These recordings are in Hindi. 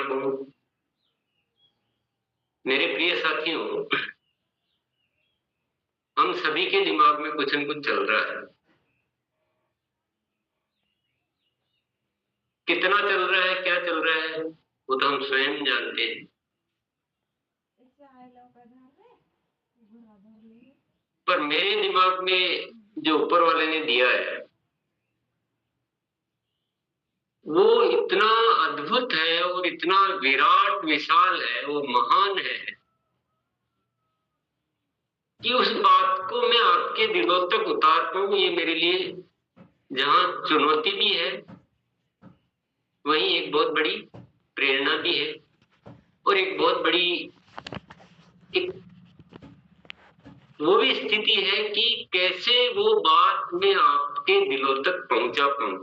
कहूं। मेरे प्रिय साथियों, हम सभी के दिमाग में कुछ न कुछ चल रहा है। कितना चल रहा है, क्या चल रहा है, वो तो हम स्वयं जानते हैं। पर मेरे दिमाग में जो ऊपर वाले ने दिया है वो इतना अद्भुत है और इतना विराट विशाल है, वो महान है कि उस बात को मैं आपके दिलों तक उतार पाऊं, ये मेरे लिए जहां चुनौती भी है वहीं एक बहुत बड़ी प्रेरणा भी है और एक बहुत बड़ी एक वो भी स्थिति है कि कैसे वो बात मैं आपके दिलों तक पहुंचा पाऊं।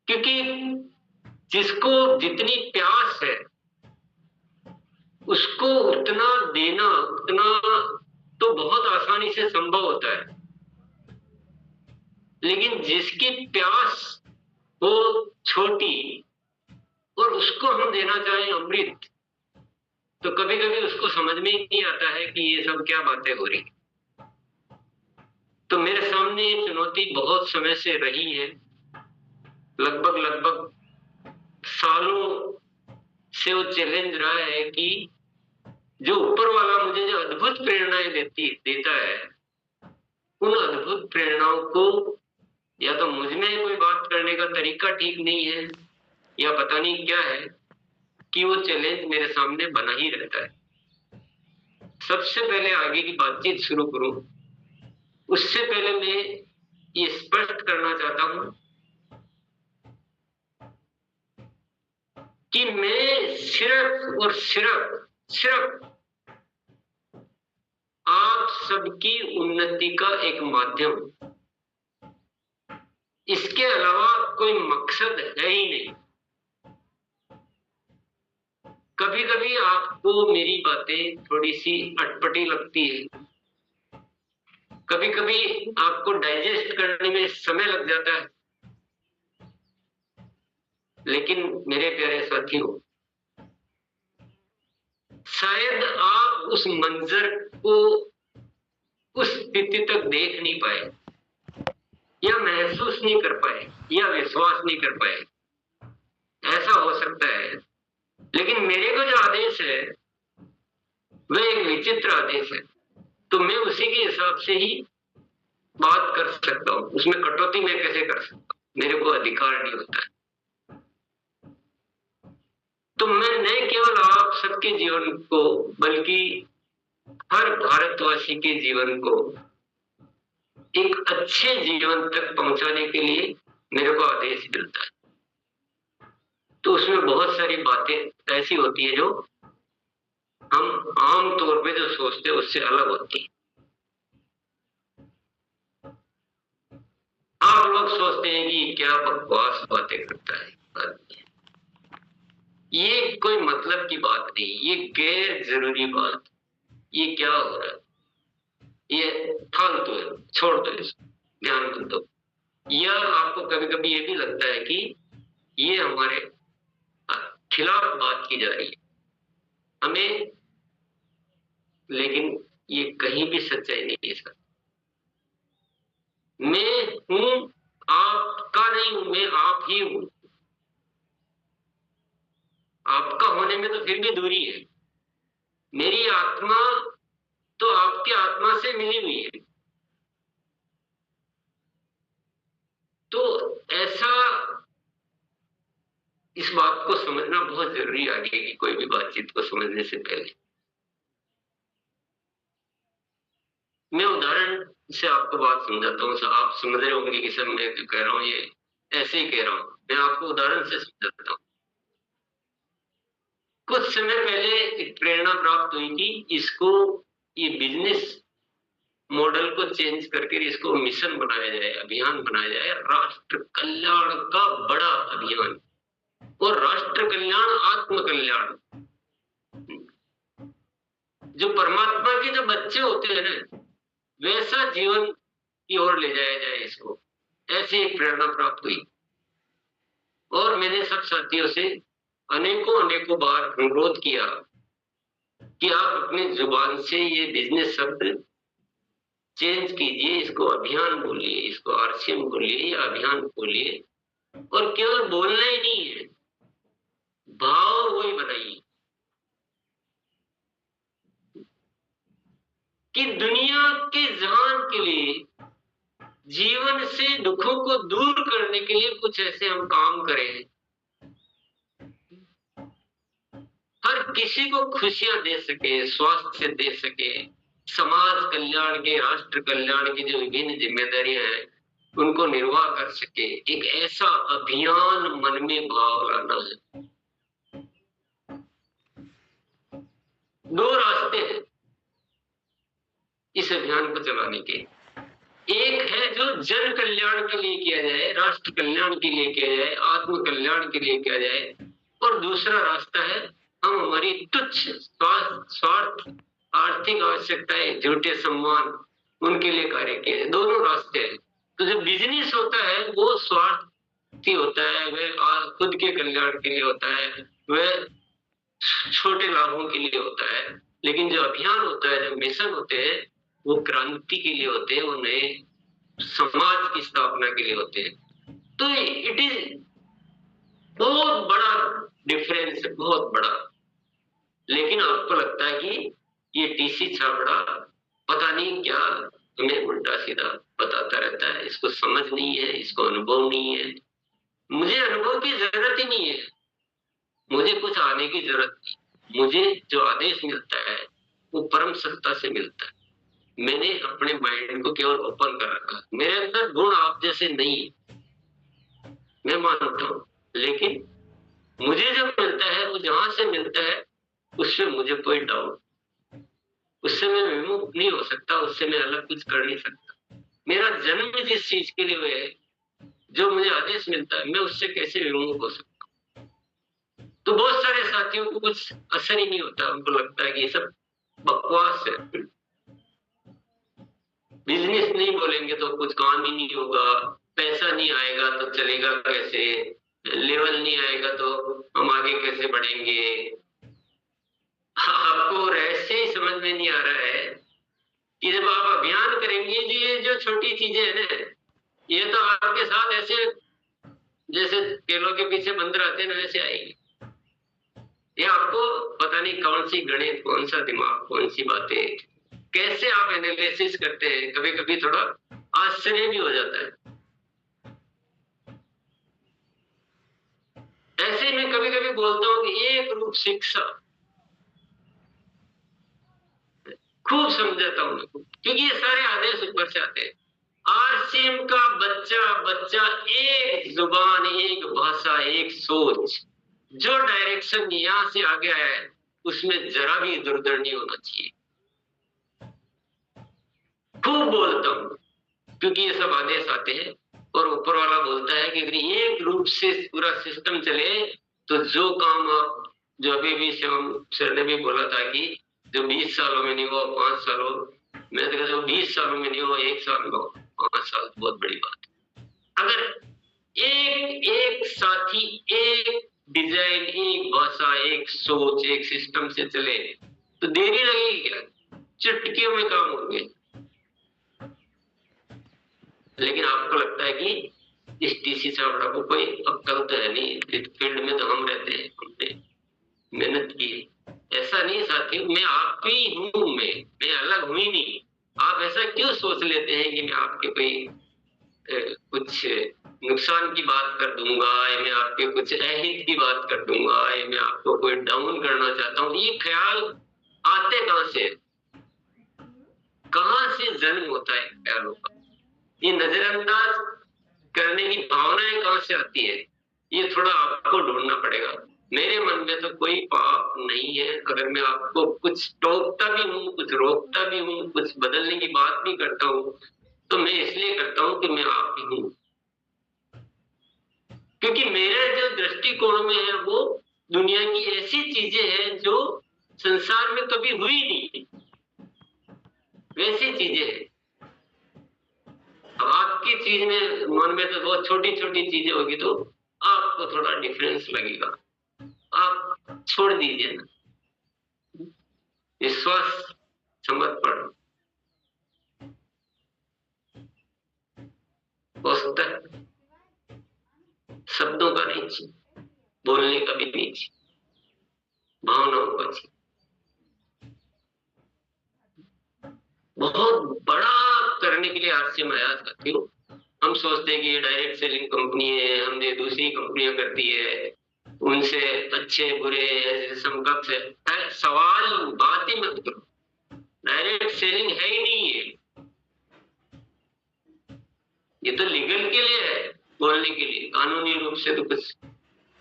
क्योंकि जिसको जितनी प्यास है उसको उतना देना, उतना तो बहुत आसानी से संभव होता है, लेकिन जिसकी प्यास हो छोटी और उसको हम देना चाहें अमृत, तो कभी कभी उसको समझ में ही नहीं आता है कि ये सब क्या बातें हो रही। तो मेरे सामने ये चुनौती बहुत समय से रही है, लगभग सालों से वो चैलेंज रहा है कि जो ऊपर वाला मुझे जो अद्भुत प्रेरणाएं देता है, उन अद्भुत प्रेरणाओं को या तो मुझ में कोई बात करने का तरीका ठीक नहीं है या पता नहीं क्या है कि वो चैलेंज मेरे सामने बना ही रहता है। सबसे पहले आगे की बातचीत शुरू करूं उससे पहले मैं ये स्पष्ट करना चाहता हूं कि मैं सिर्फ और सिर्फ आप सबकी उन्नति का एक माध्यम, इसके अलावा कोई मकसद है ही नहीं। कभी कभी आपको मेरी बातें थोड़ी सी अटपटी लगती है, कभी कभी आपको डाइजेस्ट करने में समय लग जाता है, लेकिन मेरे प्यारे साथियों, शायद आप उस मंजर को उस स्थिति तक देख नहीं पाए या महसूस नहीं कर पाए या विश्वास नहीं कर पाए, ऐसा हो सकता है। लेकिन मेरे को जो आदेश है वह एक विचित्र आदेश है, तो मैं उसी के हिसाब से ही बात कर सकता हूं, उसमें कटौती मैं कैसे कर सकता हूं, मेरे को अधिकार नहीं होता है। तो मैं न केवल आप सबके जीवन को बल्कि हर भारतवासी के जीवन को एक अच्छे जीवन तक पहुंचाने के लिए मेरे को आदेश मिलता है। तो उसमें बहुत सारी बातें ऐसी होती है जो हम आम तौर पे जो सोचते हैं उससे अलग होती है। आप लोग सोचते हैं कि क्या बकवास बातें करता है, ये कोई मतलब की बात नहीं, ये गैर जरूरी बात, ये क्या हो रहा है, ये फालतू है, छोड़ दो इसको, ध्यान मत दो। या आपको कभी कभी ये भी लगता है कि ये हमारे खिलाफ बात की जा रही है हमें, लेकिन ये कहीं भी सच्चाई नहीं है सर। मैं हूं, आपका नहीं हूं, मैं आप ही हूं। आपका होने में तो फिर भी दूरी है, मेरी आत्मा तो आपकी आत्मा से मिली हुई है। तो ऐसा इस बात को समझना बहुत जरूरी है आगे की कोई भी बातचीत को समझने से पहले। मैं उदाहरण से आपको बात समझाता हूँ, आप समझ रहे होंगे कि सर मैं जो कह रहा हूँ ये ऐसे ही कह रहा हूँ। मैं आपको उदाहरण से समझाता हूँ। कुछ समय पहले एक प्रेरणा प्राप्त हुई कि इसको, ये बिजनेस मॉडल को चेंज करके इसको मिशन बनाया जाए, अभियान बनाया जाए, राष्ट्र कल्याण का बड़ा अभियान। और राष्ट्र कल्याण, आत्म कल्याण, जो परमात्मा के जो बच्चे होते हैं ना, वैसा जीवन की ओर ले जाया जाए इसको, ऐसी एक प्रेरणा प्राप्त हुई। और मैंने सब साथियों से अनेकों अनेकों बार अनुरोध किया कि आप अपनी जुबान से ये बिजनेस शब्द चेंज कीजिए, इसको अभियान बोलिए, इसको आरसीएम बोलिए या अभियान बोलिए, और केवल बोलना ही नहीं है, भाव वही बनाइए कि दुनिया के जहान के लिए, जीवन से दुखों को दूर करने के लिए कुछ ऐसे हम काम करें, हर किसी को खुशियां दे सके, स्वास्थ्य दे सके, समाज कल्याण के, राष्ट्र कल्याण की जो विभिन्न जिम्मेदारियां हैं उनको निर्वाह कर सके, एक ऐसा अभियान मन में भाव लाना है। दो रास्ते हैं इस अभियान को चलाने के। एक है जो जन कल्याण के लिए किया जाए, राष्ट्र कल्याण के लिए किया जाए, आत्म कल्याण के लिए किया जाए, और दूसरा रास्ता है हम हमारी तुच्छ स्वार्थ, आर्थिक आवश्यकताएं, झूठे सम्मान, उनके लिए कार्य किया जाए। दोनों रास्ते हैं। तो जो बिजनेस होता है वो स्वार्थी होता है, वह खुद के कल्याण के लिए होता है, वह छोटे लाभों के लिए होता है। लेकिन जो अभियान होता है, जो मिशन होते हैं, वो क्रांति के लिए होते हैं, वो नए समाज की स्थापना के लिए होते हैं। तो इट इज बहुत बड़ा डिफरेंस है, बहुत बड़ा। लेकिन आपको लगता है कि ये टीसी छाबड़ा पता नहीं क्या हमें उल्टा सीधा बताता रहता है, इसको समझ नहीं है, इसको अनुभव नहीं है। मुझे अनुभव की जरूरत ही नहीं है, मुझे कुछ आने की जरूरत नहीं। मुझे जो आदेश मिलता है वो परम सत्ता से मिलता है। मैंने अपने माइंड को केवल ओपन कर रखा। मेरे अंदर गुण आप जैसे नहीं, मैं मानता हूं, लेकिन मुझे जो मिलता है वो जहां से मिलता है उससे मुझे कोई डाउट, उससे मैं विमुख नहीं हो सकता, उससे मैं अलग कुछ कर नहीं सकता। मेरा जन्म जिस चीज के लिए हुआ है, जो मुझे आदेश मिलता है, मैं उससे कैसे विमुख हो सकता हूँ। तो बहुत सारे साथियों को कुछ असर ही नहीं होता, उनको लगता है कि ये सब बकवास है, बिजनेस नहीं बोलेंगे तो कुछ काम ही नहीं होगा, पैसा नहीं आएगा तो चलेगा कैसे, लेवल नहीं आएगा तो हम आगे कैसे बढ़ेंगे। आपको रहस्य ही समझ में नहीं आ रहा है कि जब आप अभियान करेंगे, ये जो छोटी चीजें हैं ना, ये तो आपके साथ ऐसे जैसे केलों के पीछे बंदर आते हैं ना, वैसे आएगी। ये आपको पता नहीं कौन सी गणित, कौन सा दिमाग, कौन सी बातें, कैसे आप एनालिसिस करते हैं, कभी कभी थोड़ा आश्चर्य भी हो जाता है। ऐसे मैं कभी कभी बोलता हूँ कि एक रूप शिक्षा खूब समझाता हूँ, क्योंकि ये सारे आदेश ऊपर से आते हैं। आरसीएम का बच्चा बच्चा एक जुबान, एक भाषा, एक सोच, जो डायरेक्शन यहां से आ गया है उसमें जरा भी इधर-उधर नहीं होना चाहिए। खूब बोलता हूं क्योंकि ये सब आदेश आते हैं और ऊपर वाला बोलता है कि अगर एक रूप से पूरा सिस्टम चले तो जो काम आप, जो अभी भी शिवम सर ने भी बोला था कि जो 20 सालों में नहीं हुआ 5 सालों, मैं तो कहता हूँ 20 सालों में नहीं हुआ 1 साल में हो, 5 साल बहुत बड़ी बात है। अगर एक एक साथी, एक डिजाइन, एक भाषा, एक सोच, एक सिस्टम से चले तो देरी लगेगी क्या, चुटकियों में काम होंगे। लेकिन आपको लगता है कि इस टीसी छाबड़ा को कोई अक्कल तो है नहीं, फील्ड में तो हम रहते हैं, हमने मेहनत की। ऐसा नहीं साथी, मैं आप ही हूं, मैं अलग हुई नहीं। आप ऐसा क्यों सोच लेते हैं कि मैं आपके कोई कुछ नुकसान की बात कर दूंगा, या मैं आपके कुछ अहित की बात कर दूंगा, या मैं आपको कोई डाउन करना चाहता हूँ। ये ख्याल आते कहां से जन्म होता है ख्यालों का, ये नजरअंदाज करने की भावनाएं कहां से आती है, ये थोड़ा आपको ढूंढना पड़ेगा। मेरे मन में तो कोई पाप नहीं है। अगर मैं आपको कुछ टोकता भी हूँ, कुछ रोकता भी हूँ, कुछ बदलने की बात भी करता हूँ, तो मैं इसलिए करता हूँ कि मैं आप ही हूँ। क्योंकि मेरे जो दृष्टिकोण में है वो दुनिया की ऐसी चीजें हैं जो संसार में कभी हुई नहीं, वैसी चीजें हैं। अब आपकी चीज में मन में तो बहुत छोटी छोटी चीजें होगी, तो आपको थोड़ा डिफरेंस लगेगा, आप छोड़ दीजिए ना, विश्वास समझ पड़ो, हो सकता है शब्दों का नहीं चाहिए, बोलने का भी नहीं चाहिए, भावनाओं का चाहिए। बहुत बड़ा करने के लिए आज मैं आया साथियों, हम सोचते हैं कि ये डायरेक्ट सेलिंग कंपनी है, हमने दूसरी कंपनियां करती है, उनसे अच्छे बुरे ऐसे समकक्ष है, सवाल बात ही मत करो, डायरेक्ट सेलिंग है ही नहीं ये तो लीगल के लिए है, बोलने के लिए कानूनी रूप से तो कुछ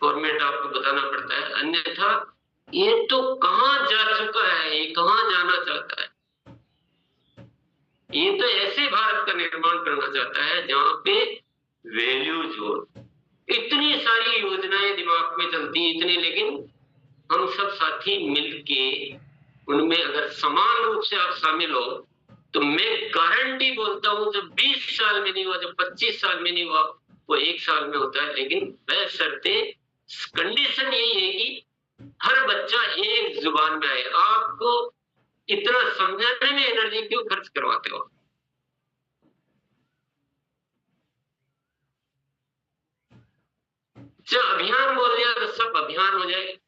फॉर्मेट आपको बताना पड़ता है, अन्यथा ये तो कहां जा चुका है, ये कहां जाना चाहता है, ये तो ऐसे भारत का निर्माण करना चाहता है जहां पे वैल्यूज हो। इतनी सारी योजनाएं दिमाग में चलती हैं इतनी, लेकिन हम सब साथी मिलके उनमें अगर समान रूप से आप शामिल हो तो मैं गारंटी बोलता हूं, जब 20 साल में नहीं हुआ, जब 25 साल में नहीं हुआ, वो 1 साल में होता है। लेकिन बशर्ते कंडीशन यही है कि हर बच्चा एक जुबान में आए। आपको इतना समझाने में एनर्जी क्यों खर्च करवाते हो? जब अभियान बोल दिया तो सब अभियान हो जाए,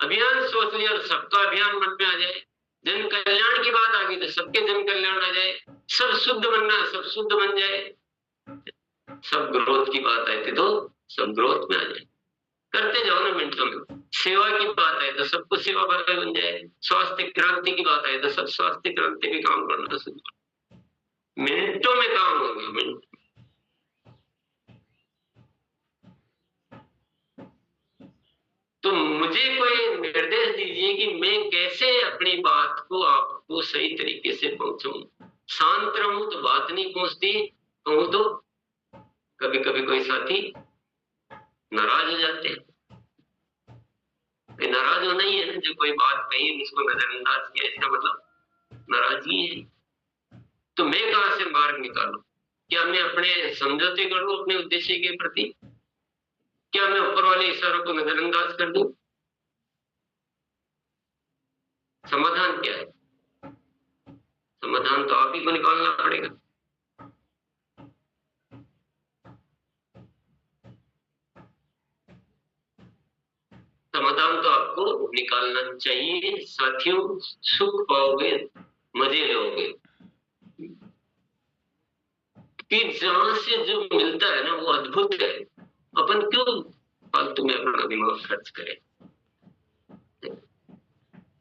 अभियान सोच लिया तो सबका अभियान मन में आ जाए, जन कल्याण की बात आ गई तो सबके जन कल्याण आ जाए, सब शुद्ध बनना सब शुद्ध बन जाए, सब ग्रोथ की बात आई थी तो सब ग्रोथ में आ जाए। करते जाओ ना मिनटों में। सेवा की बात है तो सबको सेवा भावी बन जाए, स्वास्थ्य क्रांति की बात है तो सब स्वास्थ्य क्रांति में काम करना शुरू करो, मिनटों में काम हो गया, मिनट। तो मुझे कोई निर्देश दीजिए कि मैं कैसे अपनी बात को आपको सही तरीके से पहुंचाऊं। शांत रहूं तो बात नहीं पहुंचती, कहूं तो कभी कभी कोई साथी नाराज हो जाते हैं। नाराज होना ही है ना, जब कोई बात कही उसको नजरअंदाज किया, इसका मतलब नाराजगी है। तो मैं कहां से मार्ग निकालूं? क्या मैं अपने समझौते कर लूं अपने उद्देश्य के प्रति? क्या मैं ऊपर वाले इशारों को नजरअंदाज कर दूं? समाधान क्या है? समाधान तो आप ही को निकालना पड़ेगा। समाधान तो आपको निकालना चाहिए साथियों, सुख पाओगे, मजे लोगे। कि जहां से जो मिलता है ना वो अद्भुत है, अपन क्यों फालतू में अपना दिमाग खर्च करें?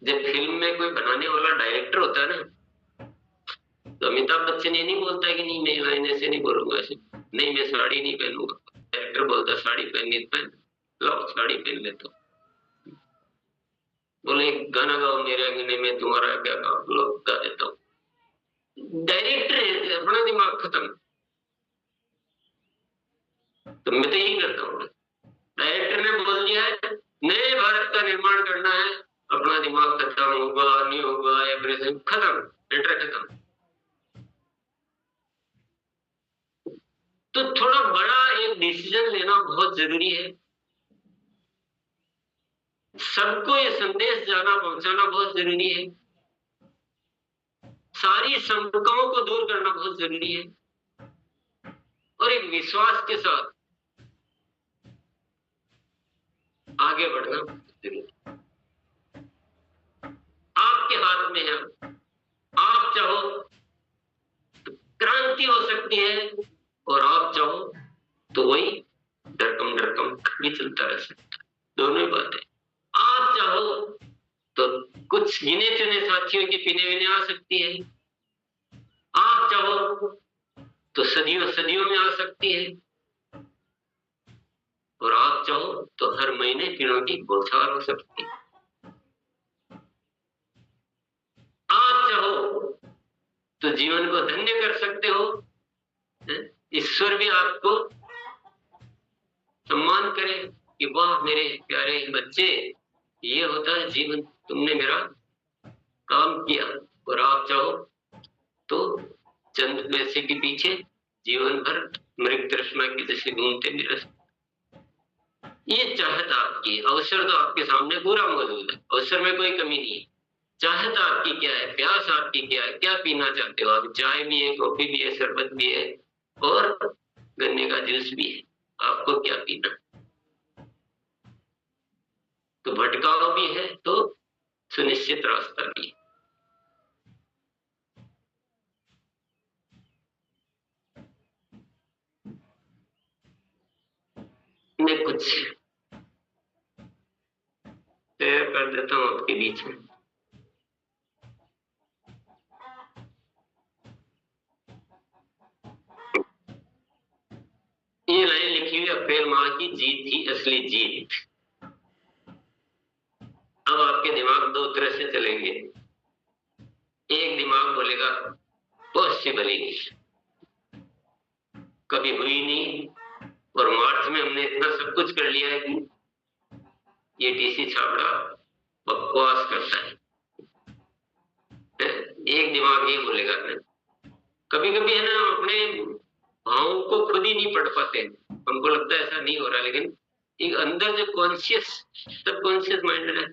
जब फिल्म में कोई बनाने वाला डायरेक्टर होता है ना, तो अमिताभ बच्चन ये नहीं बोलता है कि नहीं मैं लाइन ऐसे नहीं बोलूंगा, ऐसे नहीं मैं साड़ी नहीं पहनूंगा। डायरेक्टर बोलता साड़ी पहननी पहन, लो साड़ी पहन ले। तो बोले गाना गाओ मेरे अंगने में तुम्हारा क्या काम, लोग गा देता हूँ। डायरेक्टर है, अपना दिमाग खत्म। तो मैं तो यही करता हूँ, डायरेक्टर ने बोल दिया है नए भारत का निर्माण करना है, अपना दिमाग खत्म होगा नहीं होगा या फिर खत्म, लेटर खत्म। तो थोड़ा बड़ा एक डिसीजन लेना बहुत जरूरी है, सबको ये संदेश जाना पहुंचाना बहुत जरूरी है, सारी शंकाओं को दूर करना बहुत जरूरी है, और एक विश्वास के साथ आगे बढ़ना जरूरी। आपके हाथ में है, आप चाहो तो क्रांति हो सकती है, और आप चाहो तो वही डरकम भी चलता रह सकता है, दोनों ही बातें। आप चाहो तो कुछ गिने चुने साथियों की पीने विने आ सकती है, आप चाहो तो सदियों सदियों में आ सकती है, और आप चाहो तो हर महीने किरणों की बौछार हो सकती है। आप चाहो तो जीवन को धन्य कर सकते हो, ईश्वर भी आपको सम्मान करे कि वाह मेरे प्यारे बच्चे, ये होता है जीवन, तुमने मेरा काम किया। और आप चाहो तो चंद पैसे के पीछे जीवन भर मृग तृष्णा की जैसे घूमते भी रह सकते। ये चाहत आपकी, अवसर तो आपके सामने पूरा मौजूद है, अवसर में कोई कमी नहीं है। चाहत आपकी क्या है, प्यास आपकी क्या है, क्या पीना चाहते हो आप? चाय भी है, कॉफी भी है, शरबत भी है और गन्ने का जूस भी है, आपको क्या पीना? तो भटकाव भी है तो सुनिश्चित रास्ता भी है। मैं कुछ शेयर कर देता हूँ आपके बीच में। ये लाइन लिखी हुई अप्रैल माह की जीत थी, असली जीत। अब आपके दिमाग दो तरह से चलेंगे। एक दिमाग बोलेगा पॉसिबल ही नहीं, कभी हुई नहीं, और मार्च में हमने इतना सब कुछ कर लिया है कि ये डीसी छाबड़ा बकवास करता है। एक दिमाग ये बोलेगा। कभी कभी है ना, अपने भावों को खुद ही नहीं पढ़ पाते, हमको लगता है ऐसा नहीं हो रहा, लेकिन एक अंदर जो कॉन्शियस सबकॉन्शियस माइंड है,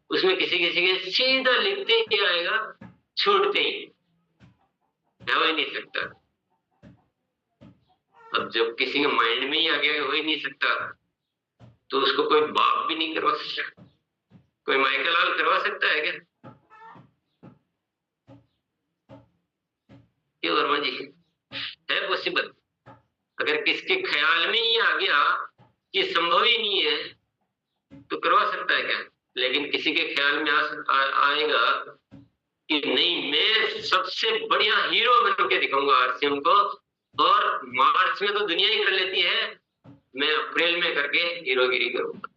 उसमें किसी किसी के सीधा लिखते ही आएगा, छूटते ही हो ही नहीं सकता। अब जब किसी के माइंड में ही आ गया हो ही नहीं सकता, तो उसको कोई बाप भी नहीं करवा सकता, कोई माइकल लाल करवा सकता है क्या? क्यों वर्मा जी, है पॉसिबल? अगर किसके ख्याल में ही आ गया कि संभव ही नहीं है, तो करवा सकता है क्या? लेकिन किसी के ख्याल में आएगा कि नहीं, मैं सबसे बढ़िया हीरो बन के दिखाऊंगा आरसीएम को, और मार्च में तो दुनिया ही कर लेती है, मैं अप्रैल में करके हीरोगिरी करूंगा,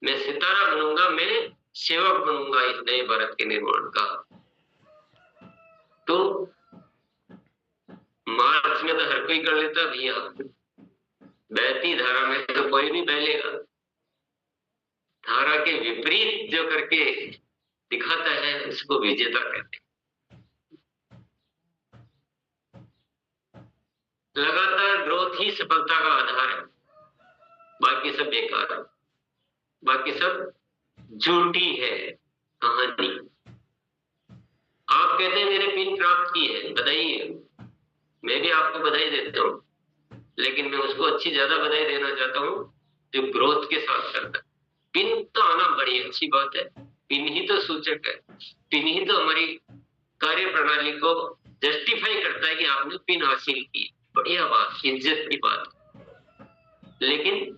मैं सितारा बनूंगा, मैं सेवक बनूंगा इस नए भारत के निर्माण का। तो मार्च में तो हर कोई कर लेता भैया, बहती धारा में तो कोई नहीं बह लेगा। धारा के विपरीत जो करके दिखाता है उसको विजेता कहते हैं। लगातार ग्रोथ ही सफलता का आधार है, बाकी सब बेकार है, बाकी सब झूठी है कहानी। आप कहते हैं मैंने पिन प्राप्त की है, बधाई है, मैं भी आपको बधाई देता हूं, लेकिन मैं उसको अच्छी ज्यादा बधाई देना चाहता हूं जो ग्रोथ के साथ करता है। पिन तो आना बड़ी अच्छी बात है, पिन ही तो सूचक है, पिन ही तो हमारी कार्य प्रणाली को जस्टिफाई करता है कि आपने पिन हासिल की, बढ़िया बात, इज्जत की बात। लेकिन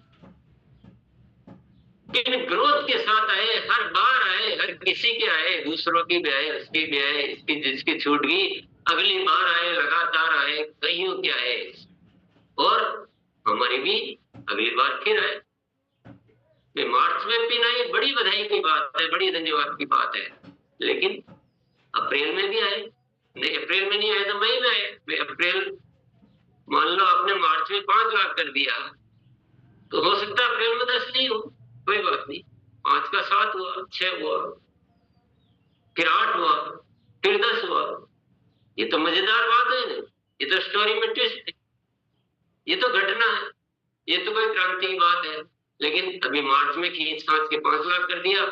पिन ग्रोथ के साथ आए, हर बार आए, हर किसी के आए, दूसरों की भी आए, उसकी भी आए, इसकी जिसकी छूट गई अगली बार आए, लगातार आए, कईयों के आए, और हमारी भी अगली बार फिर आए। मार्च में पिन आई, बड़ी बधाई की बात है, बड़ी धन्यवाद की बात है, लेकिन अप्रैल में भी आए, नहीं अप्रैल में नहीं आए तो मई में आए। अप्रैल, मान लो आपने मार्च में 5 लाख कर दिया, तो हो सकता है अप्रैल में 10 नहीं हो, कोई बात नहीं, 5 का 7 हुआ, 6 हुआ, फिर 8 हुआ, फिर 10 हुआ। ये तो मजेदार बात है ना, ये तो स्टोरी में ट्विस्ट है, ये तो घटना है, ये तो कोई क्रांति की बात है। लेकिन अभी मार्च में खींच खांच के 5 लाख कर दिया,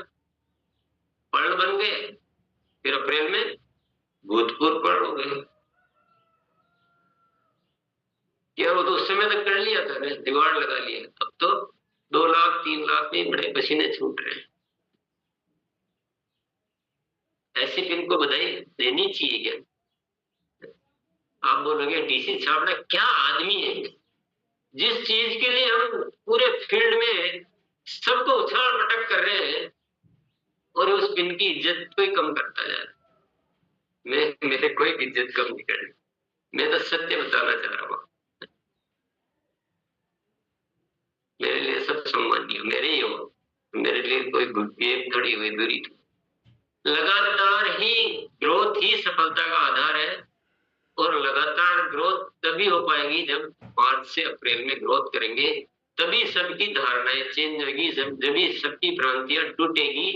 पर्ण बन गए, फिर अप्रैल में भूतपूर्व पर्ण हो गए। क्या वो तो उस समय तक कर लिया था, जुगाड़ लगा लिया, अब तो 2 लाख 3 लाख में बड़े पसीने छूट रहे हैं। ऐसी पिन को बधाई देनी चाहिए क्या? आप बोलोगे डीसी छाबड़ा क्या आदमी है, जिस चीज के लिए हम पूरे फील्ड में सबको उछाल पटक कर रहे हैं, और उस पिन की इज्जत कोई कम करता जा रहा है। मेरे कोई इज्जत कम नहीं करनी, मैं तो सत्य बताना चाह रहा हूँ। मेरे लिए सब सम्मानीय मेरे ही हो, मेरे लिए कोई एक खड़ी हुई दूरी थी। लगातार ही ग्रोथ ही सफलता का आधार है, और लगातार ग्रोथ तभी हो पाएगी जब मार्च से अप्रैल में ग्रोथ करेंगे, तभी सबकी धारणाएं चेंज होगी, जब सबकी भ्रांतियां टूटेगी।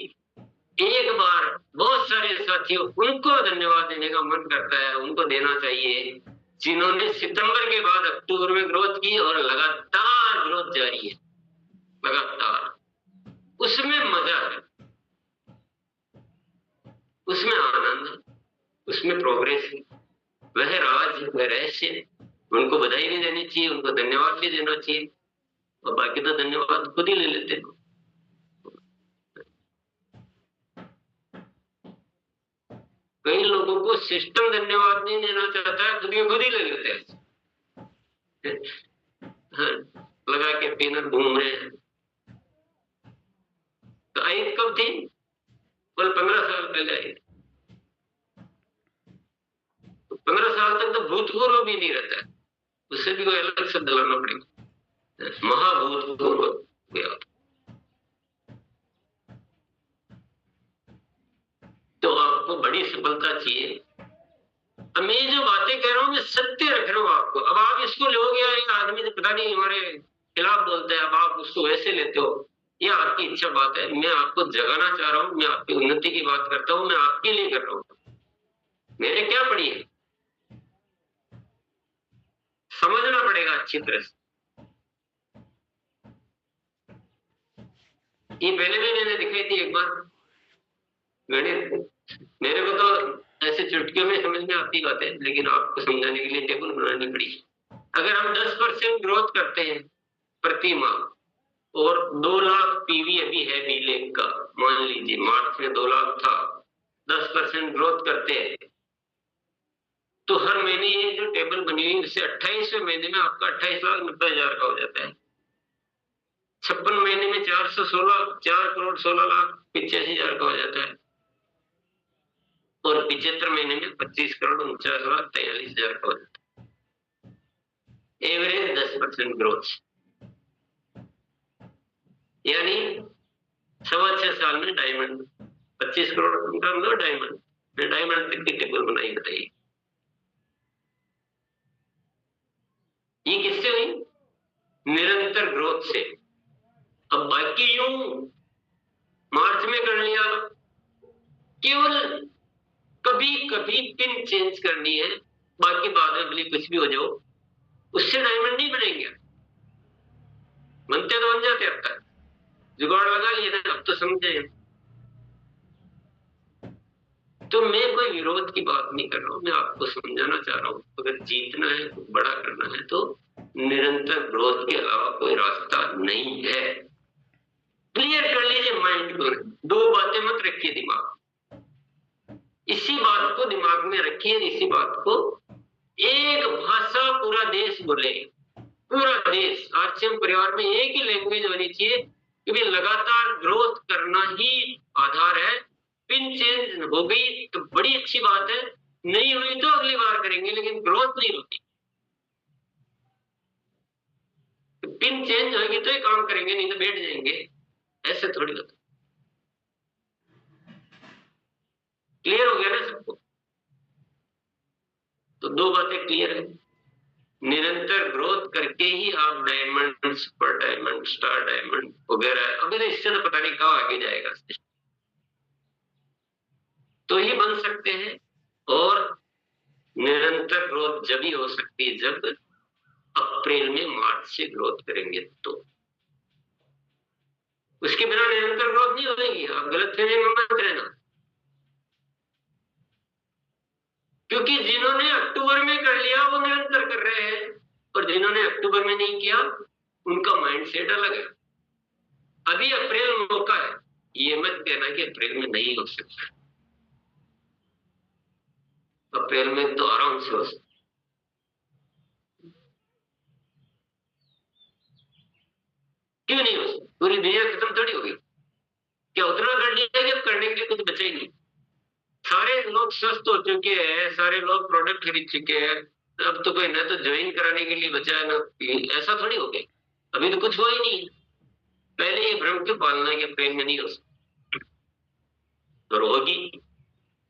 एक बार बहुत सारे साथियों, उनको धन्यवाद देने का मन करता है, उनको देना चाहिए जिन्होंने सितंबर के बाद अक्टूबर में ग्रोथ की, और लगातार ग्रोथ जारी है। लगातार, उसमें मजा है, उसमें आनंद है, उसमें प्रोग्रेस है। वह राज, वह रहस्य है। उनको बधाई भी देनी चाहिए, उनको धन्यवाद भी देना चाहिए, और बाकी तो धन्यवाद खुद ही ले लेते हैं। कई लोगों को सिस्टम धन्यवाद नहीं देना चाहता है, खुद ही ले लेते हैं। हाँ, लगा के पीनर घूम रहे हैं। तो आई कब थी? कल 15 साल पहले आई। 15 साल तक तो भूतपूर्व भी नहीं रहता है, उससे भी कोई अलग शब्द लाना पड़ेगा, महाभूतपूर्व गया। तो आपको बड़ी सफलता चाहिए। अब मैं जो बातें कह रहा हूँ मैं सत्य रख रहा हूँ आपको। अब आप इसको लोगे, या आदमी तो पता नहीं हमारे खिलाफ बोलते हैं, अब आप उसको वैसे लेते हो, यह आपकी इच्छा बात है। मैं आपको जगाना चाह रहा हूँ, मैं आपकी उन्नति की बात करता हूँ, मैं आपके लिए कर रहा हूँ। मेरे क्या पड़ी है, समझना पड़ेगा अच्छी तरह से। ये पहले भी मैंने दिखाई थी एक बार गणित। मेरे को तो ऐसे चुटकियों में समझ में आती बात है, लेकिन आपको समझाने के लिए टेबल बनानी पड़ी। अगर हम 10% ग्रोथ करते हैं प्रति माह, और 2 लाख पीवी अभी है बीलेक का, मान लीजिए मार्च में 2 लाख था, 10% ग्रोथ करते हैं, तो हर महीने ये जो टेबल बनी हुई इससे 28वें महीने में आपका 28,90,000 का हो जाता है। 56 महीने में 4 करोड़ 16 लाख 85,000 का हो जाता है, और 75 महीने में 25 करोड़ 49 लाख 43,000 का हो जाता है। एवरेज 10% ग्रोथ, यानी 6.25 साल में डायमंड 25 करोड़ का मतलब डायमंड। डायमंड तक की टेबल बनाई, बताइए ये किससे हुई? निरंतर ग्रोथ से। अब बाकी यूं मार्च में कर लिया, केवल कभी कभी पिन चेंज करनी है, बाकी बाद में भले कुछ भी हो जाओ, उससे डायमंड नहीं बनेंगे। बनते तो बन जाते, अब तक जुगाड़ लगा लिया ना, अब तो समझे। तो मैं कोई विरोध की बात नहीं कर रहा हूं, मैं आपको समझाना चाह रहा हूं, अगर जीतना है, बड़ा करना है, तो निरंतर ग्रोथ के अलावा कोई रास्ता नहीं है। क्लियर कर लीजिए माइंड को, 2 बातें मत रखिए दिमाग, इसी बात को दिमाग में रखिए, इसी बात को। एक भाषा पूरा देश बोले, पूरा देश। आरसीएम परिवार में एक ही लैंग्वेज होनी चाहिए, क्योंकि लगातार ग्रोथ करना ही आधार है। पिन चेंज हो गई तो बड़ी अच्छी बात है, नहीं हुई तो अगली बार करेंगे, लेकिन ग्रोथ नहीं होती। तो पिन चेंज होगी तो ही काम करेंगे, नहीं तो बैठ जाएंगे, ऐसे थोड़ी होता। क्लियर हो गया ना सबको? तो 2 बातें क्लियर है। निरंतर ग्रोथ करके ही आप diamond, super diamond, star diamond वगैरह, अभी तो इससे तो पता नहीं कहाँ आगे जाएगा, तो ही बन सकते हैं। और निरंतर ग्रोथ जब ही हो सकती है जब अप्रैल में मार्च से ग्रोथ करेंगे, तो उसके बिना निरंतर ग्रोथ नहीं होगी। आप गलत फहमी में मत रहना, क्योंकि जिन्होंने अक्टूबर में कर लिया वो निरंतर कर रहे हैं, और जिन्होंने अक्टूबर में नहीं किया उनका माइंडसेट अलग है। अभी अप्रैल मौका है, ये मत कहना कि अप्रैल में नहीं हो सकता। अप्रैल में तो आराम से हो सकता। क्यों नहीं हो सकता? पूरी दुनिया खत्म थोड़ी होगी। क्या उतना कर लिया कि अब करने के लिए कुछ बचा ही नहीं? सारे लोग स्वस्थ हो चुके हैं, सारे लोग प्रोडक्ट खरीद चुके हैं, अब तो कोई ना तो ज्वाइन कराने के लिए बचा है ना, ऐसा थोड़ी हो गया। अभी तो कुछ हुआ ही नहीं। पहले ये भ्रम क्यों पालना है कि अप्रैल में नहीं हो सकता? और होगी,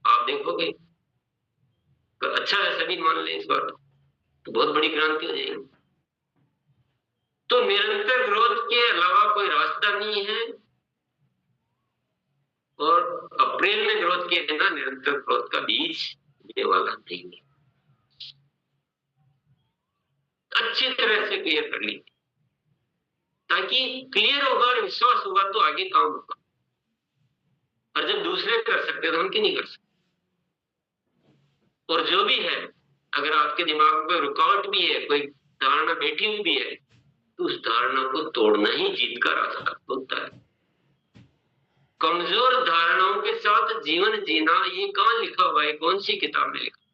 आप देखोगे। तो अच्छा है, सभी मान लें इस बार, तो बहुत बड़ी क्रांति हो जाएगी। तो निरंतर ग्रोथ के अलावा कोई रास्ता नहीं है, और अप्रैल में ग्रोथ किए बिना निरंतर ग्रोथ का बीज ये वाला नहीं है। अच्छी तरह से क्लियर कर लीजिए। ताकि क्लियर होगा और विश्वास होगा तो आगे काम होगा। और जब दूसरे कर सकते हैं तो हम क्यों नहीं कर सकते? और जो भी है, अगर आपके दिमाग में रुकावट भी है, कोई धारणा बैठी हुई भी है, तो उस धारणा को तोड़ना ही जीत का रास्ता होता है। कमजोर धारणाओं के साथ जीवन जीना, ये कहाँ लिखा हुआ है, कौन सी किताब में लिखा?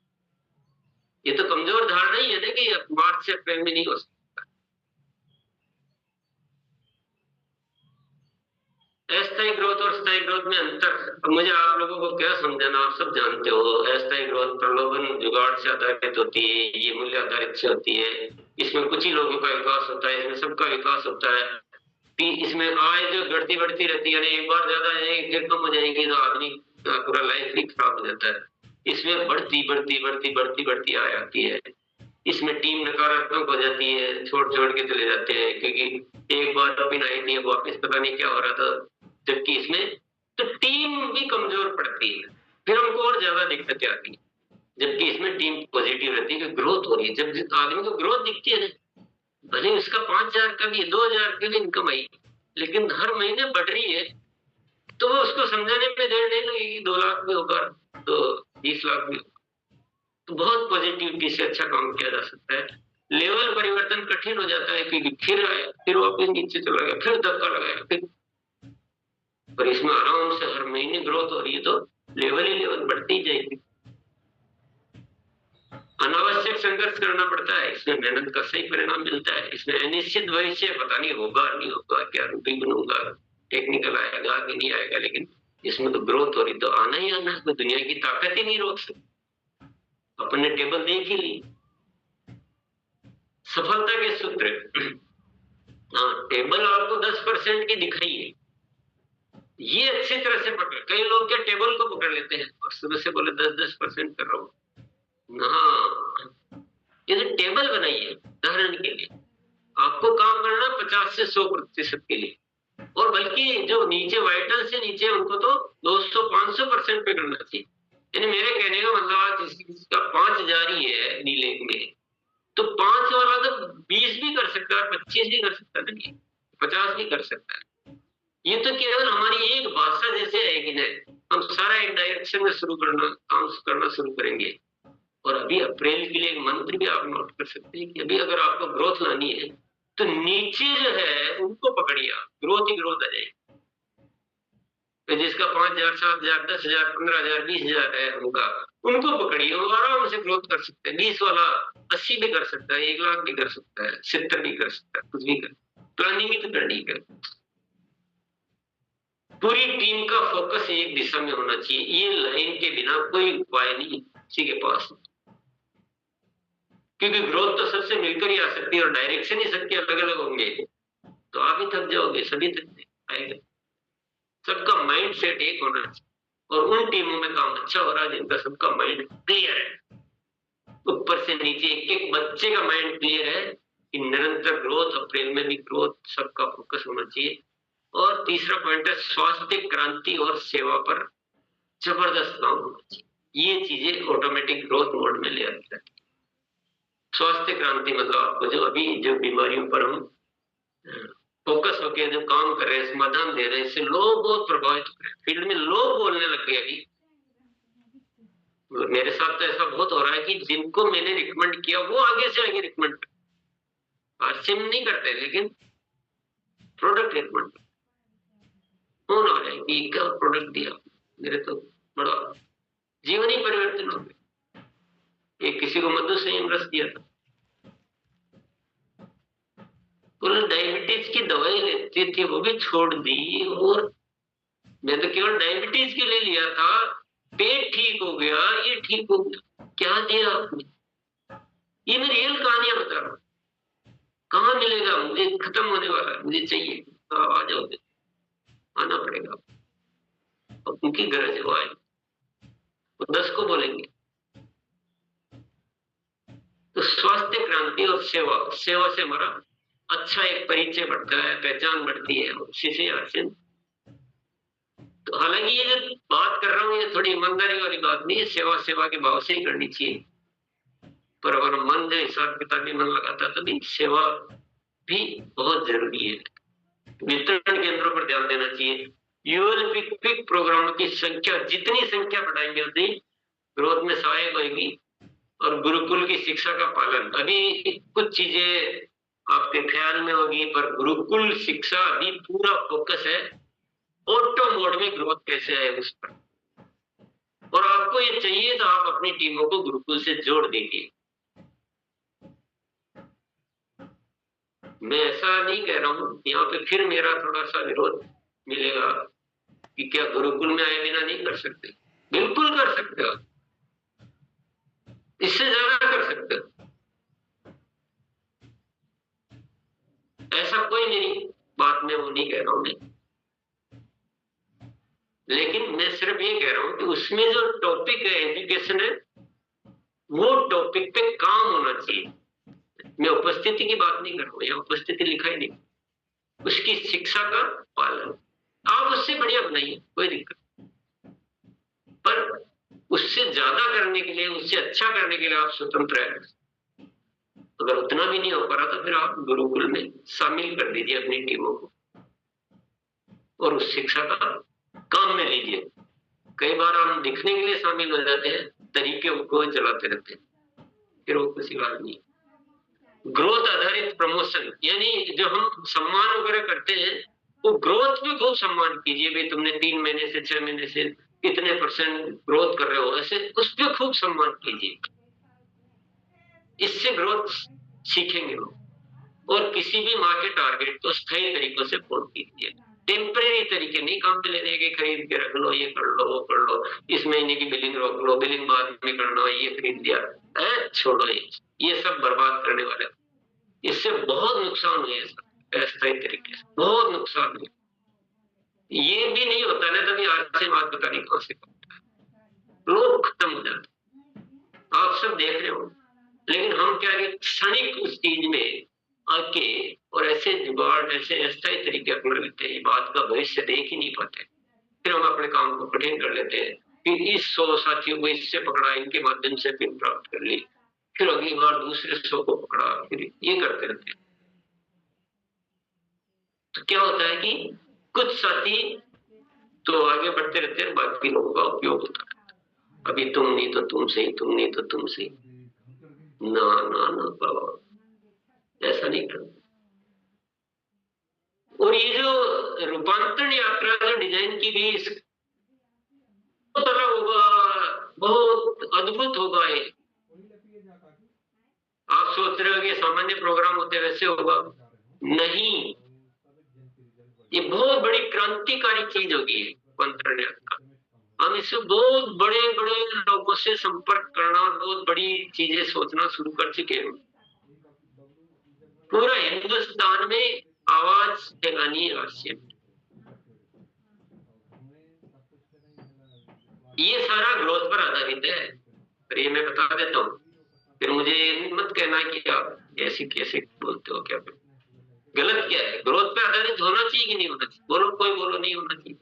ये तो कमजोर धारणा ही है ना कि मार्च से अप्रैल में नहीं हो सकता। अस्थायी ग्रोथ और स्थायी ग्रोथ में अंतर। अब मुझे आप लोगों को क्या समझाना, आप सब जानते हो। अस्थायी ग्रोथ प्रलोभन जुगाड़ से आधारित होती है, ये मूल्य आधारित से होती है। इसमें कुछ ही लोगों का विकास होता है, इसमें सबका विकास होता है। इसमें आय जो बढ़ती बढ़ती रहती है, एक बार ज्यादा जाएगी फिर कम हो जाएगी तो आदमी का पूरा लाइफ ही खराब हो जाता है। इसमें बढ़ती बढ़ती बढ़ती बढ़ती बढ़ती आय आती है। इसमें टीम नकारात्मक हो जाती है, छोड़ छोड़ के चले जाते हैं, क्योंकि एक बार पिन आई थी, वापस पता नहीं क्या हो रहा था। जबकि इसमें तो टीम भी कमजोर पड़ती है, फिर हमको और ज्यादा दिक्कतें आती है। जबकि इसमें टीम पॉजिटिव रहती है कि ग्रोथ हो रही है। जब आदमी को ग्रोथ दिखती है ना, भले उसका 5,000 का भी 2,000 की भी इनकम आई, लेकिन हर महीने बढ़ रही है, तो वो उसको समझाने में देर नहीं लगेगी। 2 लाख भी होगा तो 20 लाख भी होगा, तो बहुत पॉजिटिविटी से अच्छा काम किया जा सकता है। लेवल परिवर्तन कठिन हो जाता है, क्योंकि फिर आया, फिर वापस नीचे चला गया, फिर धक्का लगाया, फिर। पर इसमें आराम से हर महीने ग्रोथ हो रही है, तो लेवल ही लेवल बढ़ती जाएगी। अनावश्यक संघर्ष करना पड़ता है, इसमें मेहनत का सही परिणाम मिलता है। इसमें अनिश्चित भविष्य, पता नहीं होगा नहीं होगा, क्या रूटीन बनूंगा, टेक्निकल आएगा कि नहीं आएगा, लेकिन इसमें तो ग्रोथ हो रही, तो आना ही आना है। दुनिया की ताकत ही नहीं रोक सकती। अपने टेबल देख ही ली। सफलता के सूत्र, हाँ, टेबल आपको 10% की दिखाई है, ये अच्छी तरह से पकड़। कई लोग क्या टेबल को पकड़ लेते हैं और सुबह से बोले 10% कर रहा हूं। हाँ, ये तो टेबल बनाई है उदाहरण के लिए। आपको काम करना 50 से 100% के लिए, और बल्कि जो नीचे वाइटल से नीचे उनको तो 200-500% पे करना चाहिए। यानी मेरे कहने का मतलब, आज किसी का 5,000 ही है नीले में, तो 5 वाला तो 20 भी कर सकता है, 25 भी कर सकता है, 50 भी कर सकता है। ये तो केवल हमारी एक भाषा जैसे है कि नहीं, हम सारा एक डायरेक्शन में शुरू काम करना शुरू करेंगे। और अभी अप्रैल के लिए एक मंत्र भी आप नोट कर सकते हैं कि अभी अगर आपको ग्रोथ लानी है, तो नीचे जो है उनको पकड़िए, ग्रोथ ही ग्रोथ आ जाएगी। तो जिसका 5,000, 7,000, 10,000, 15,000, 20,000 है उनको पकड़िए, वो आराम से ग्रोथ कर सकते हैं। 20 वाला 80 भी कर सकता है, 1 लाख भी कर सकता है, 70 भी कर सकता है, कुछ भी कर। प्लानिंग ही तो करनी है। पूरी टीम का फोकस एक दिशा में होना चाहिए। ये लाइन के बिना कोई उपाय नहीं किसी के पास, क्योंकि ग्रोथ तो सबसे मिलकर ही आ सकती है, और डायरेक्शन ही सबके अलग अलग होंगे, तो आप ही थक जाओगे, सभी थक आएंगे। सबका माइंड सेट एक होना चाहिए, और उन टीमों में काम अच्छा हो रहा है जिनका सबका माइंड क्लियर है, ऊपर से नीचे एक एक बच्चे का माइंड क्लियर है कि निरंतर ग्रोथ, अप्रैल में भी ग्रोथ, सबका फोकस होना चाहिए। और तीसरा पॉइंट है स्वास्थ्य क्रांति और सेवा पर जबरदस्त काम होना चाहिए। ये चीजें ऑटोमेटिक ग्रोथ मोड में ले आती है। स्वास्थ्य क्रांति मतलब आपको जो अभी जो बीमारियों पर हम फोकस होकर जो काम कर रहे हैं, समाधान दे रहे हैं, इससे लोग बहुत प्रभावित हो रहे हैं। फील्ड में लोग बोलने लग गए। अभी मेरे साथ तो ऐसा बहुत हो रहा है कि जिनको मैंने रिकमेंड किया वो आगे से आगे रिकमेंड परचेज नहीं करते, लेकिन प्रोडक्ट रिकमेंड फोन आ रहे कि क्या प्रोडक्ट दिया, मेरे तो बड़ा जीवन ही परिवर्तन हो गया। एक किसी को मधु संयम रस दिया था, डायबिटीज की दवाई लेती थी, वो भी छोड़ दी, और मैं तो केवल डायबिटीज के लिए लिया था, पेट ठीक हो गया, ये ठीक हो गया। क्या दिया आपने? ये मैं रियल कहानियां बता रहा हूँ। कहाँ मिलेगा? मुझे खत्म होने वाला है, मुझे चाहिए। आ जाओ, आना पड़ेगा, उनकी गरज है, वो आए, वो 10 को बोलेंगे। तो स्वास्थ्य क्रांति और सेवा, सेवा से हमारा अच्छा एक परिचय बढ़ता है, पहचान बढ़ती है, उसी से आसन। तो हालांकि ये जो बात कर रहा हूँ ये थोड़ी ईमानदारी वाली बात नहीं है, सेवा सेवा के भाव से ही करनी चाहिए। पर अगर मन जो हिसाब किताब में मन लगाता तो भी सेवा भी बहुत जरूरी है। वितरण केंद्रों पर ध्यान देना चाहिए। यूएल पिक प्रोग्रामों की संख्या, जितनी संख्या बढ़ाएंगे उतनी ग्रोथ में सहायक होगी। और गुरुकुल की शिक्षा का पालन, अभी कुछ चीजें आपके ख्याल में होगी, पर गुरुकुल शिक्षा अभी पूरा फोकस है ऑटो मोड में ग्रोथ कैसे आए उस पर। और आपको ये चाहिए तो आप अपनी टीमों को गुरुकुल से जोड़ दीजिए। मैं ऐसा नहीं कह रहा हूं, यहाँ पे फिर मेरा थोड़ा सा विरोध मिलेगा कि क्या गुरुकुल में आए बिना नहीं कर सकते। बिल्कुल कर सकते हो, इससे ज्यादा कर सकते हो। ऐसा कोई मेरी बात में वो नहीं कह रहा हूं मैं, लेकिन मैं सिर्फ ये कह रहा हूं कि उसमें जो टॉपिक है एजुकेशन है, वो टॉपिक पे काम होना चाहिए। मैं उपस्थिति की बात नहीं कर रहा हूं, यहाँ उपस्थिति लिखा ही नहीं। उसकी शिक्षा का पालन आप उससे बढ़िया बनाइए, कोई दिक्कत, पर उससे ज्यादा करने के लिए, उससे अच्छा करने के लिए आप स्वतंत्र हैं। अगर उतना भी नहीं हो पा रहा तो फिर आप गुरुकुल में शामिल कर दीजिए अपनी टीमों को और उस शिक्षा का काम में लीजिए। कई बार हम दिखने के लिए शामिल हो जाते हैं, तरीके को चलाते रहते हैं, फिर वो किसी बात नहीं। ग्रोथ आधारित प्रमोशन, यानी जो हम सम्मान वगैरह करते हैं वो ग्रोथ में खूब सम्मान कीजिए। भाई तुमने 3 महीने से 6 महीने से कितने % ग्रोथ कर रहे हो, ऐसे उस पर खूब सम्मान कीजिए। इससे ग्रोथ सीखेंगे लोग। और किसी भी माँ के टारगेट को स्थायी तरीकों से पूर्ण कीजिए। टेम्परेरी तरीके नहीं काम पे लेने के, खरीद के रख लो, ये कर लो वो कर लो, इस महीने की बिलिंग रोक लो, बिलिंग बाद में करना, ये खरीद लिया, छोड़ो ये सब बर्बाद करने वाले। इससे बहुत नुकसान हुए अस्थायी तरीके से, बहुत नुकसान हुए। ये भी नहीं होता ना तभी आज से बात पता नहीं कौन से लोग खत्म हो जाते, आप सब देख रहे हो। लेकिन हम क्या है, क्षणिक उस चीज में आके और ऐसे जुगाड़, ऐसे अस्थायी तरीके अपना लेते हैं, बात का भविष्य देख ही नहीं पाते। फिर हम अपने काम को कठिन कर लेते हैं कि इस 100 साथियों को इससे पकड़ा, इनके माध्यम से फिर प्राप्त कर ली, फिर अगली बार दूसरे 100 को पकड़ा, फिर ये करते रहते हैं। तो क्या होता है कि कुछ साथी तो आगे बढ़ते रहते हैं, बाकी लोगों का उपयोग होता है। अभी तुम नहीं तो तुम सही, तुम नहीं तो तुम सही। ना ना ना बाबा, ऐसा नहीं करना। और ये जो रूपांतरण यात्रा जो डिजाइन की गई, बहुत अलग होगा, बहुत अद्भुत होगा ये। आप सोच रहे हो कि सामान्य प्रोग्राम होते वैसे होगा, नहीं। ये बहुत बड़ी क्रांतिकारी चीज होगी रूपांतरण यात्रा। हम इससे बहुत बड़े बड़े लोगों से संपर्क करना और बहुत बड़ी चीजें सोचना शुरू कर चुके हैं। पूरा हिंदुस्तान में आवाज फैलानी है राष्ट्रीय। ये सारा ग्रोथ पर आधारित है, पर ये मैं बता देता हूँ, फिर मुझे मत कहना कि आप ऐसे कैसे बोलते हो, क्या गलत क्या है। ग्रोथ पे आधारित होना चाहिए कि नहीं होना चाहिए? बोलो, कोई बोलो नहीं होना चाहिए।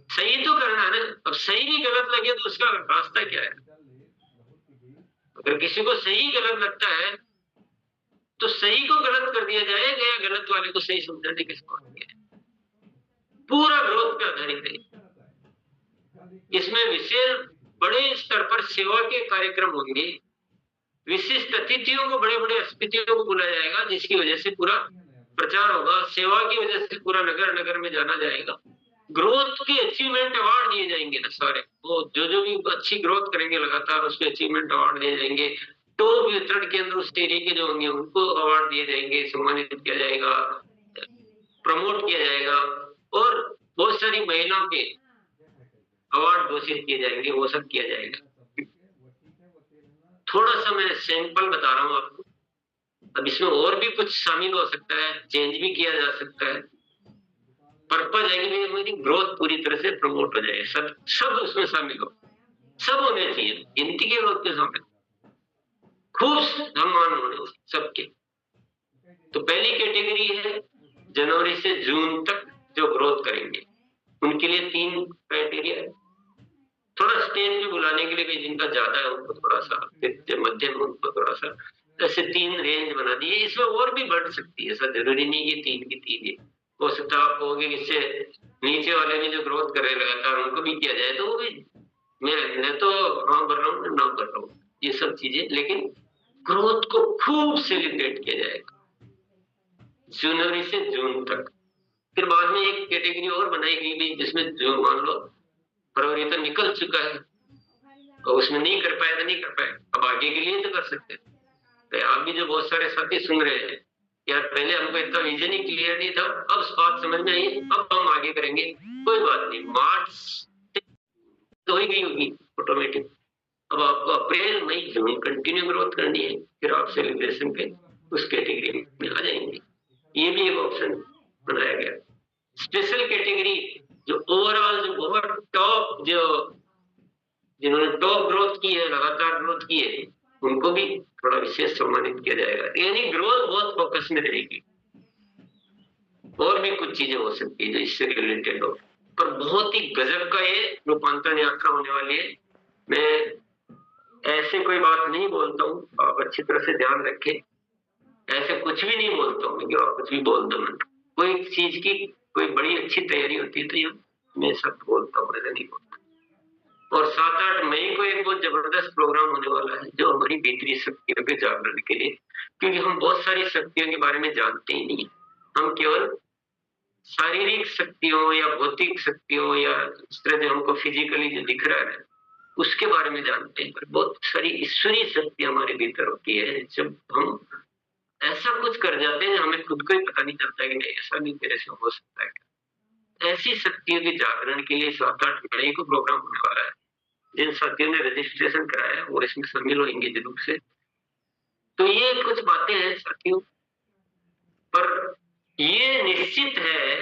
सही तो करना है ना। अब सही भी गलत लगे तो उसका रास्ता क्या है? अगर किसी को सही गलत लगता है तो सही को गलत कर दिया जाएगा या गलत वाले को सही समझाने के सवाल है। पूरा ग्रोथ पे आधारित है। इसमें विशेष बड़े स्तर पर सेवा के कार्यक्रम होंगे, विशिष्ट अतिथियों को, बड़े बड़े अतिथियों को बुलाया जाएगा, जिसकी वजह से पूरा प्रचार होगा। सेवा की वजह से पूरा नगर नगर में जाना जाएगा। ग्रोथ की अचीवमेंट अवार्ड दिए जाएंगे ना सारे, वो जो भी अच्छी ग्रोथ करेंगे लगातार उसके अचीवमेंट अवार्ड दिए जाएंगे। टॉप वितरण केंद्र उस एरिया के जो होंगे उनको अवार्ड दिए जाएंगे, सम्मानित किया जाएगा, प्रमोट किया जाएगा। और बहुत सारी महिलाओं के अवार्ड घोषित किए जाएंगे, वो सब किया जाएगा। थोड़ा सा मैं सैंपल बता रहा हूँ आपको। अब इसमें और भी कुछ शामिल हो सकता है, चेंज भी किया जा सकता है। पर्पज है कि मेरी ग्रोथ पूरी तरह से प्रमोट हो जाए, सब उसमें शामिल हो, सब होने चाहिए। गिनती के ग्रोथ के शामिल, खूब सम्मान होने सबके। तो पहली कैटेगरी है जनवरी से जून तक जो ग्रोथ करेंगे, उनके लिए 3 क्राइटेरिया है। थोड़ा स्टेज पे बुलाने के लिए भी जिनका ज्यादा है उनको थोड़ा सा, मध्यम उनको थोड़ा सा ऐसे 3 रेंज बना दी है। इसमें और भी बढ़ सकती है, ऐसा जरूरी नहीं कि 3 की 3 ही। हो सकता है आप कहोगे कि इससे नीचे वाले भी जो ग्रोथ कर रहे लगातार उनको भी किया जाए, तो वो भी मैं तो हाँ भर रहा हूँ, ना भर रहा हूँ, ये सब चीजें। लेकिन ग्रोथ को खूब सेलिब्रेट किया जाएगा जनवरी से जून तक। फिर बाद में एक कैटेगरी और बनाई गई भी, जिसमें जो मान लो फरवरी तो निकल चुका है और उसमें नहीं कर पाए तो नहीं कर पाए, अब आगे के लिए तो कर सकते हैं। तो आप भी जो बहुत सारे साथी सुन रहे हैं, यार पहले हमको इतना विजन ही क्लियर नहीं था, अब बात समझ में आई, अब हम आगे करेंगे, कोई बात नहीं, मार्च तो ही गई होगी ऑटोमेटिक। अब आपको अप्रैल मई जून कंटिन्यू ग्रोथ करनी है, फिर आप सेलिब्रेशन के उस कैटेगरी में आ जाएंगे। ये भी एक ऑप्शन बनाया गया। स्पेशल कैटेगरी जो ओवरऑल जो बहुत टॉप, जो जिन्होंने टॉप ग्रोथ की है, लगातार ग्रोथ की है, उनको भी थोड़ा विशेष सम्मानित किया जाएगा। यानी ग्रोथ बहुत फोकस में रहेगी। और भी कुछ चीजें हो सकती है जो इससे रिलेटेड हो, पर बहुत ही गजब का ये रूपांतरण यात्रा होने वाली है। मैं ऐसे कोई बात नहीं बोलता हूँ, आप अच्छी तरह से ध्यान रखें। ऐसे कुछ भी नहीं बोलता हूँ कि आप कुछ भी बोल दो। मैं कोई चीज की कोई बड़ी अच्छी तैयारी होती है तो ये मैं सब बोलता हूँ, ऐसा नहीं बोलता। और 7-8 मई को एक बहुत जबरदस्त प्रोग्राम होने वाला है, जो हमारी भीतरी शक्तियों के जागरण के लिए, क्योंकि हम बहुत सारी शक्तियों के बारे में जानते ही नहीं। हम केवल शारीरिक शक्तियों या भौतिक शक्तियों या इस तरह जो हमको फिजिकली जो दिख रहा है उसके बारे में जानते हैं, पर बहुत सारी ईश्वरीय शक्ति हमारे भीतर होती है। जब हम ऐसा कुछ कर जाते हैं हमें खुद को ही पता नहीं चलता कि नहीं ऐसा नहीं मेरे से हो सकता है। ऐसी शक्तियों के जागरण के लिए 7-8 मई को प्रोग्राम होने वाला है। जिन साथियों ने रजिस्ट्रेशन कराया है वो इसमें शामिल होंगे जरूर से। तो ये कुछ बातें हैं साथियों, पर ये निश्चित है